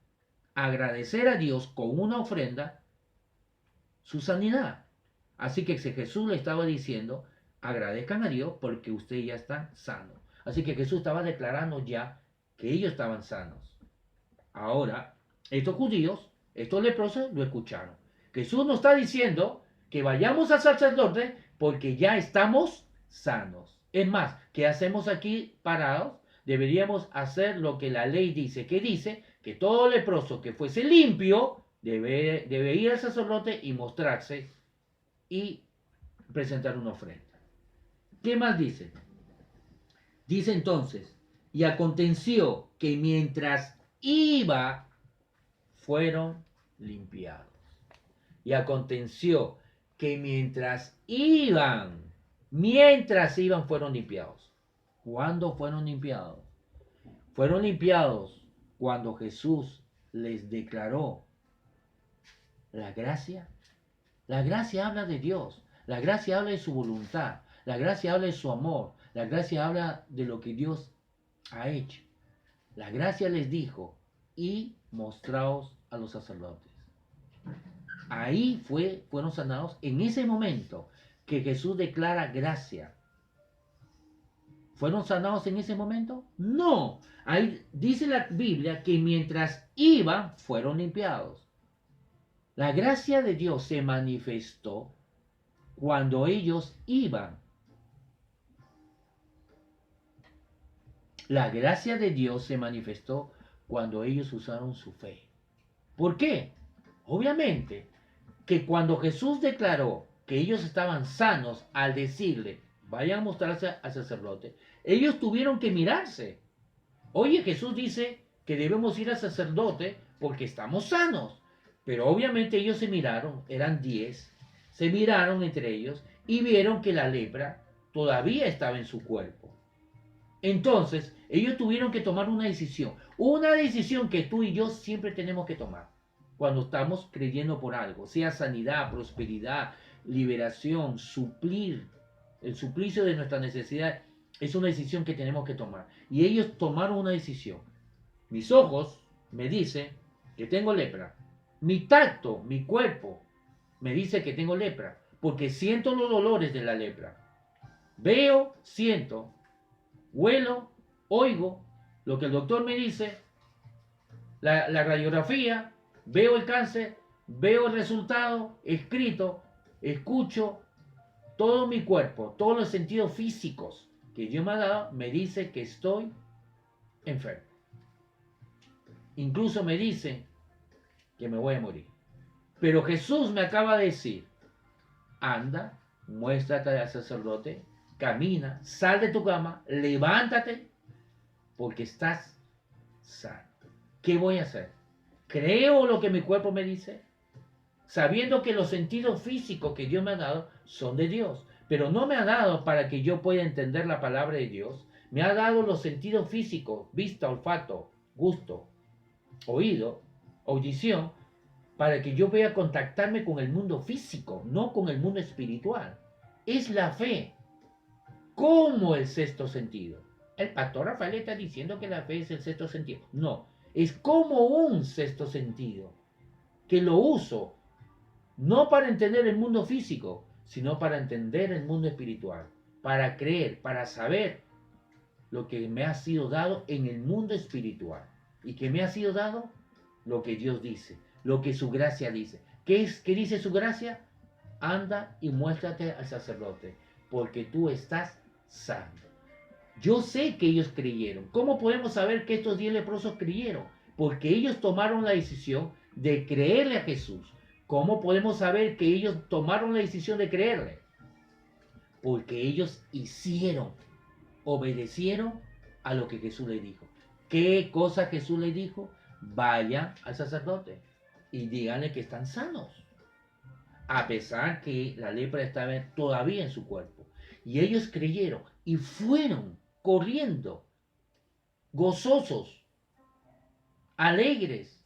agradecer a Dios con una ofrenda su sanidad. Así que Jesús le estaba diciendo, agradezcan a Dios porque ustedes ya están sanos. Así que Jesús estaba declarando ya que ellos estaban sanos. Ahora, estos judíos, estos leprosos, lo escucharon. Jesús nos está diciendo que vayamos al sacerdote porque ya estamos sanos. Es más, ¿qué hacemos aquí parados? Deberíamos hacer lo que la ley dice. ¿Qué dice? Que todo leproso que fuese limpio debe ir al sacerdote y mostrarse y presentar una ofrenda. ¿Qué más dice? Dice entonces, y aconteció que mientras iba, fueron limpiados. Y aconteció que mientras iban, fueron limpiados. ¿Cuándo fueron limpiados? Fueron limpiados cuando Jesús les declaró la gracia. La gracia habla de Dios. La gracia habla de su voluntad. La gracia habla de su amor. La gracia habla de lo que Dios ha hecho. La gracia les dijo, y mostraos a los sacerdotes. Ahí fueron sanados en ese momento que Jesús declara gracia. ¿Fueron sanados en ese momento? No. Ahí dice la Biblia que mientras iban, fueron limpiados. La gracia de Dios se manifestó cuando ellos iban. La gracia de Dios se manifestó cuando ellos usaron su fe. ¿Por qué? Obviamente que cuando Jesús declaró que ellos estaban sanos al decirle, vayan a mostrarse al sacerdote, ellos tuvieron que mirarse. Oye, Jesús dice que debemos ir al sacerdote porque estamos sanos. Pero obviamente ellos se miraron, eran 10, se miraron entre ellos y vieron que la lepra todavía estaba en su cuerpo. Entonces, ellos tuvieron que tomar una decisión que tú y yo siempre tenemos que tomar cuando estamos creyendo por algo, sea sanidad, prosperidad, liberación, suplir, el suplicio de nuestra necesidad, es una decisión que tenemos que tomar. Y ellos tomaron una decisión. Mis ojos me dicen que tengo lepra. Mi tacto, mi cuerpo, me dice que tengo lepra, porque siento los dolores de la lepra. Veo, siento, huelo, oigo lo que el doctor me dice, la radiografía, veo el cáncer, veo el resultado escrito, escucho, todo mi cuerpo, todos los sentidos físicos que Dios me ha dado, me dice que estoy enfermo. Incluso me dice que me voy a morir. Pero Jesús me acaba de decir, anda, muéstrate al sacerdote, camina, sal de tu cama, levántate, porque estás sano. ¿Qué voy a hacer? ¿Creo lo que mi cuerpo me dice? Sabiendo que los sentidos físicos que Dios me ha dado son de Dios, pero no me ha dado para que yo pueda entender la palabra de Dios. Me ha dado los sentidos físicos, vista, olfato, gusto, oído, audición, para que yo vea contactarme con el mundo físico, no con el mundo espiritual. Es la fe, como el sexto sentido. El pastor Rafael está diciendo que la fe es el sexto sentido. No, es como un sexto sentido, que lo uso no para entender el mundo físico, sino para entender el mundo espiritual, para creer, para saber lo que me ha sido dado en el mundo espiritual. ¿Y que me ha sido dado? Lo que Dios dice, lo que su gracia dice. ¿Qué dice su gracia? Anda y muéstrate al sacerdote, porque tú estás sano. Yo sé que ellos creyeron. ¿Cómo podemos saber que estos 10 leprosos creyeron? Porque ellos tomaron la decisión de creerle a Jesús. ¿Cómo podemos saber que ellos tomaron la decisión de creerle? Porque ellos obedecieron a lo que Jesús les dijo. ¿Qué cosa Jesús les dijo? Vayan al sacerdote y díganle que están sanos, a pesar que la lepra estaba todavía en su cuerpo. Y ellos creyeron y fueron corriendo, gozosos, alegres.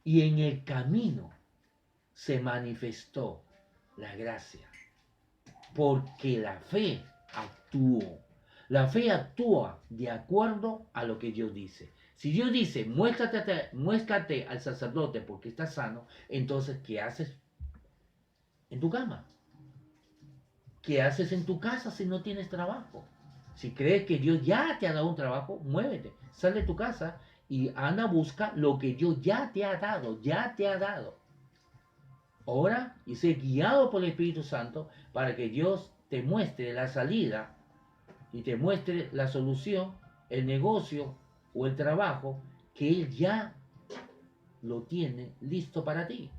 Y en el camino se manifestó la gracia, porque la fe actuó. La fe actúa de acuerdo a lo que Dios dice. Si Dios dice, muéstrate al sacerdote porque estás sano, entonces, ¿qué haces? en tu cama. ¿Qué haces en tu casa si no tienes trabajo? Si crees que Dios ya te ha dado un trabajo, muévete, sal de tu casa y anda, busca lo que Dios ya te ha dado, ya te ha dado. Ora y sé guiado por el Espíritu Santo para que Dios te muestre la salida y te muestre la solución, el negocio o el trabajo que Él ya lo tiene listo para ti.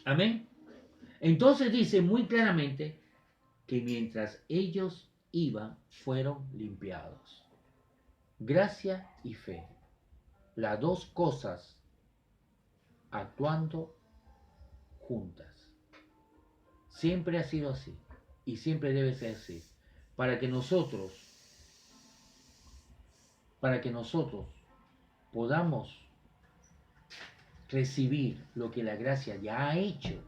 Amén. Entonces dice muy claramente que mientras ellos iban, fueron limpiados. Gracia y fe. Las dos cosas actuando juntas. Siempre ha sido así y siempre debe ser así. Para que nosotros podamos recibir lo que la gracia ya ha hecho,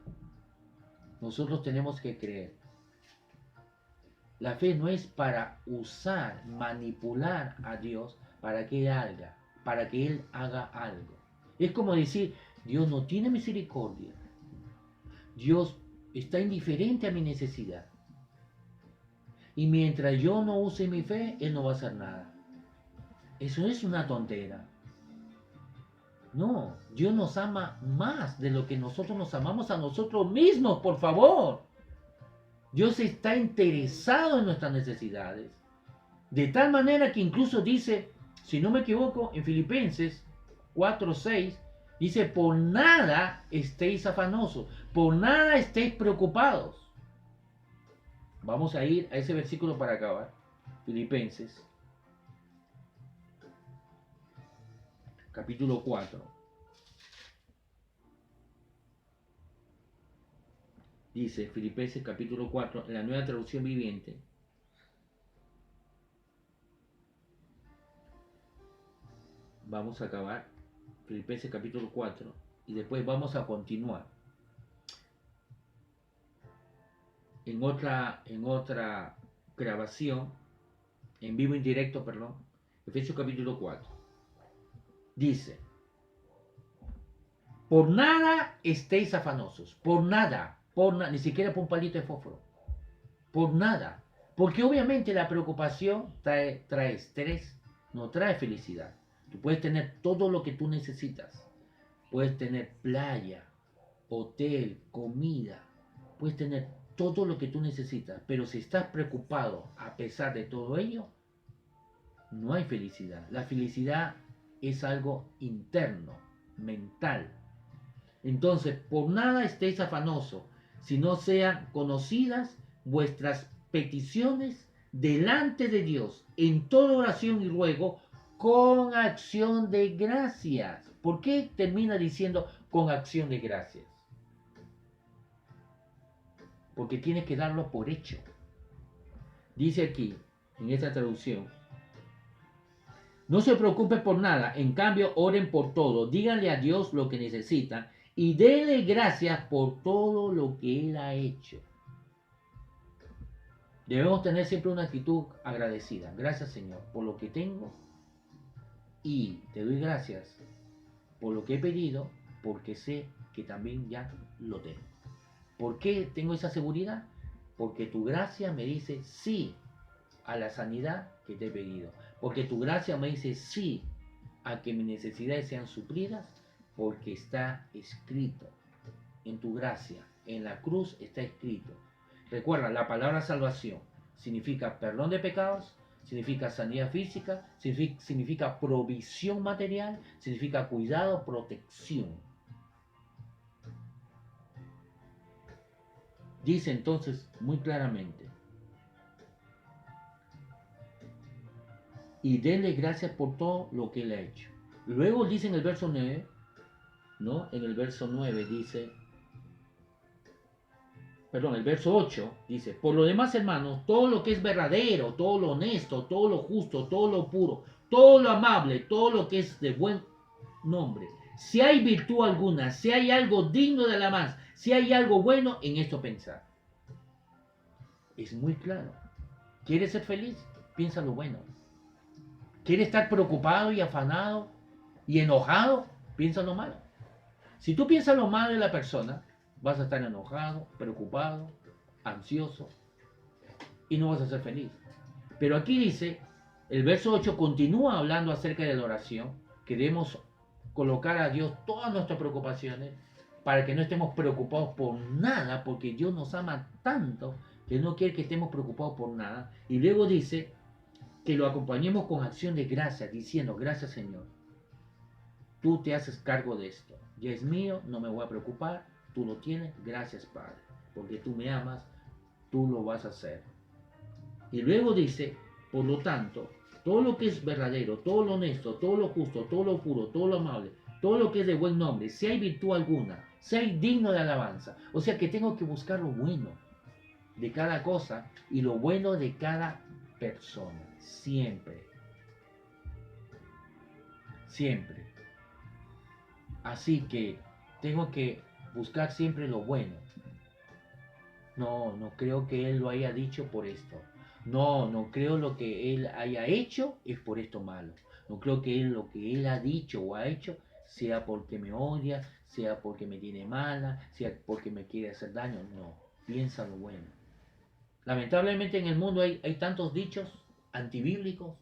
nosotros tenemos que creer. La fe no es para usar, manipular a Dios para que Él haga algo. Es como decir, Dios no tiene misericordia. Dios está indiferente a mi necesidad. Y mientras yo no use mi fe, Él no va a hacer nada. Eso es una tontera. No, Dios nos ama más de lo que nosotros nos amamos a nosotros mismos, por favor. Dios está interesado en nuestras necesidades. De tal manera que incluso dice, si no me equivoco, en Filipenses 4:6, dice, por nada estéis afanosos, por nada estéis preocupados. Vamos a ir a ese versículo para acabar. Filipenses, capítulo 4. Dice Filipenses capítulo 4, en la Nueva Traducción Viviente. Vamos a acabar Filipenses capítulo 4 y después vamos a continuar en otra grabación, en vivo en directo, perdón, Efesios capítulo 4. Dice, por nada estéis afanosos, por nada, ni siquiera por un palito de fósforo, por nada, porque obviamente la preocupación trae estrés, no trae felicidad. Tú puedes tener todo lo que tú necesitas, puedes tener playa, hotel, comida, puedes tener todo lo que tú necesitas, pero si estás preocupado a pesar de todo ello, no hay felicidad. La felicidad es algo interno, mental. Entonces, por nada estéis afanosos, si no sean conocidas vuestras peticiones delante de Dios, en toda oración y ruego, con acción de gracias. ¿Por qué termina diciendo con acción de gracias? Porque tienes que darlo por hecho. Dice aquí, en esta traducción, no se preocupen por nada, en cambio oren por todo, díganle a Dios lo que necesitan y denle gracias por todo lo que Él ha hecho. Debemos tener siempre una actitud agradecida. Gracias, Señor, por lo que tengo y te doy gracias por lo que he pedido, porque sé que también ya lo tengo. ¿Por qué tengo esa seguridad? Porque tu gracia me dice sí a la sanidad que te he pedido. Porque tu gracia me dice sí a que mis necesidades sean suplidas, porque está escrito en tu gracia, en la cruz está escrito. Recuerda, la palabra salvación significa perdón de pecados, significa sanidad física, significa provisión material, significa cuidado, protección. Dice entonces muy claramente, y denle gracias por todo lo que Él ha hecho. Luego dice en el verso 9, ¿no? En el verso 9 dice, perdón, el verso 8 dice, por lo demás, hermanos, todo lo que es verdadero, todo lo honesto, todo lo justo, todo lo puro, todo lo amable, todo lo que es de buen nombre, si hay virtud alguna, si hay algo digno de alabanza, si hay algo bueno, en esto pensar. Es muy claro. ¿Quieres ser feliz? Piensa lo bueno. ¿Quieres estar preocupado y afanado y enojado? Piensa lo malo. Si tú piensas lo malo de la persona, vas a estar enojado, preocupado, ansioso y no vas a ser feliz. Pero aquí dice, el verso 8 continúa hablando acerca de la oración, que debemos colocar a Dios todas nuestras preocupaciones para que no estemos preocupados por nada, porque Dios nos ama tanto que no quiere que estemos preocupados por nada. Y luego dice que lo acompañemos con acción de gracias, diciendo, gracias Señor, tú te haces cargo de esto, ya es mío, no me voy a preocupar, tú lo tienes, gracias Padre, porque tú me amas, tú lo vas a hacer. Y luego dice, por lo tanto, todo lo que es verdadero, todo lo honesto, todo lo justo, todo lo puro, todo lo amable, todo lo que es de buen nombre, si hay virtud alguna, si hay digno de alabanza. O sea que tengo que buscar lo bueno de cada cosa y lo bueno de cada persona. Siempre. Siempre. Así que tengo que buscar siempre lo bueno. No, no creo que él lo haya dicho por esto. No, no creo lo que él haya hecho es por esto malo. No creo que él lo que él ha dicho o ha hecho sea porque me odia, sea porque me tiene mala, sea porque me quiere hacer daño. No, piensa lo bueno. Lamentablemente en el mundo hay tantos dichos antibíblicos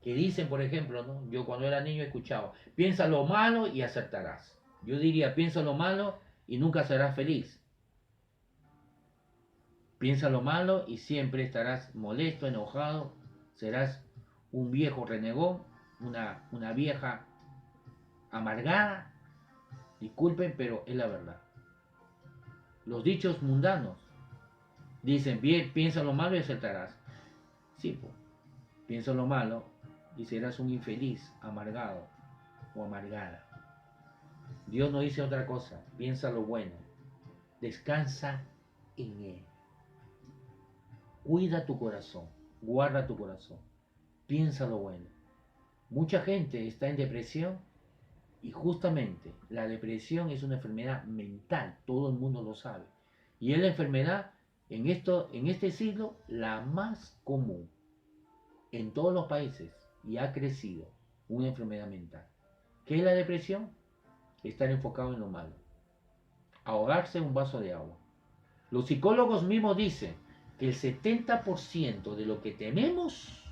que dicen, por ejemplo, ¿no? Yo cuando era niño escuchaba, piensa lo malo y acertarás. Yo diría, piensa lo malo y nunca serás feliz. Piensa lo malo y siempre estarás molesto, enojado, serás un viejo renegón, una vieja amargada. Disculpen, pero es la verdad. Los dichos mundanos dicen, bien, piensa lo malo y acertarás. Sí, pues, piensa lo malo y serás un infeliz, amargado o amargada. Dios no dice otra cosa, piensa lo bueno, descansa en Él. Cuida tu corazón, guarda tu corazón, piensa lo bueno. Mucha gente está en depresión y justamente la depresión es una enfermedad mental, todo el mundo lo sabe. Y es la enfermedad en este siglo la más común en todos los países y ha crecido una enfermedad mental. ¿Qué es la depresión? Estar enfocado en lo malo. Ahogarse en un vaso de agua. Los psicólogos mismos dicen que el 70% de lo que tememos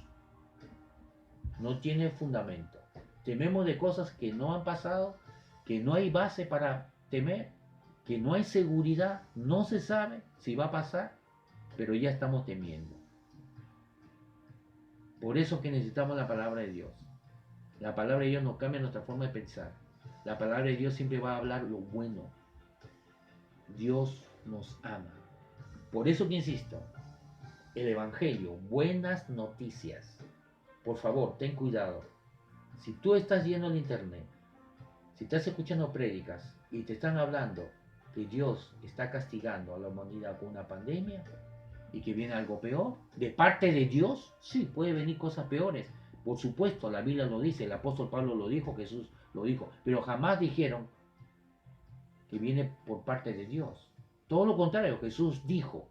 no tiene fundamento. Tememos de cosas que no han pasado, que no hay base para temer, que no hay seguridad, no se sabe si va a pasar, pero ya estamos temiendo. Por eso que necesitamos la palabra de Dios. La palabra de Dios nos cambia nuestra forma de pensar. La palabra de Dios siempre va a hablar lo bueno. Dios nos ama. Por eso que insisto, el Evangelio, buenas noticias. Por favor, ten cuidado. Si tú estás yendo al internet, si estás escuchando prédicas y te están hablando que Dios está castigando a la humanidad con una pandemia y que viene algo peor, de parte de Dios, sí, puede venir cosas peores. Por supuesto, la Biblia lo dice, el apóstol Pablo lo dijo, Jesús lo dijo, pero jamás dijeron que viene por parte de Dios. Todo lo contrario, Jesús dijo,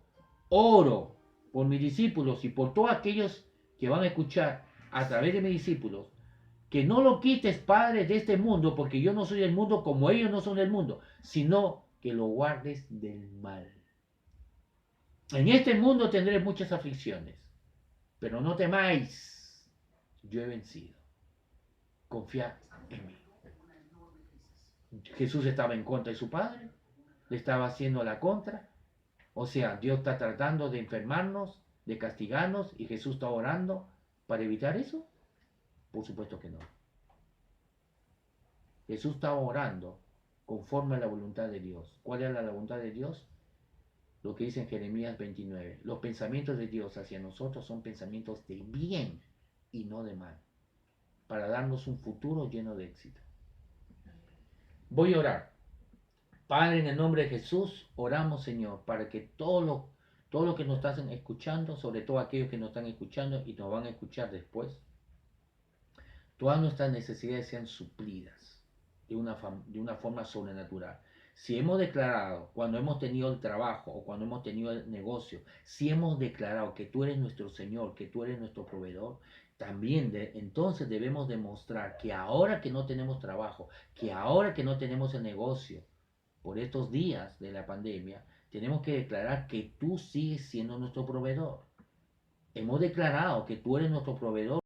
oro por mis discípulos y por todos aquellos que van a escuchar a través de mis discípulos, que no lo quites, Padre, de este mundo, porque yo no soy del mundo como ellos no son del mundo, sino que lo guardes del mal. En este mundo tendréis muchas aflicciones, pero no temáis, yo he vencido. Confiad en mí. Jesús estaba en contra de su Padre, le estaba haciendo la contra. O sea, Dios está tratando de enfermarnos, de castigarnos, y Jesús está orando para evitar eso. Por supuesto que no. Jesús estaba orando conforme a la voluntad de Dios. ¿Cuál era la voluntad de Dios? Lo que dice en Jeremías 29. Los pensamientos de Dios hacia nosotros son pensamientos de bien y no de mal, para darnos un futuro lleno de éxito. Voy a orar. Padre, en el nombre de Jesús, oramos, Señor, para que todo lo que nos están escuchando, sobre todo aquellos que nos están escuchando y nos van a escuchar después, todas nuestras necesidades sean suplidas de una forma sobrenatural. Si hemos declarado, cuando hemos tenido el trabajo o cuando hemos tenido el negocio, si hemos declarado que tú eres nuestro Señor, que tú eres nuestro proveedor, también entonces debemos demostrar que ahora que no tenemos trabajo, que ahora que no tenemos el negocio, por estos días de la pandemia, tenemos que declarar que tú sigues siendo nuestro proveedor. Hemos declarado que tú eres nuestro proveedor.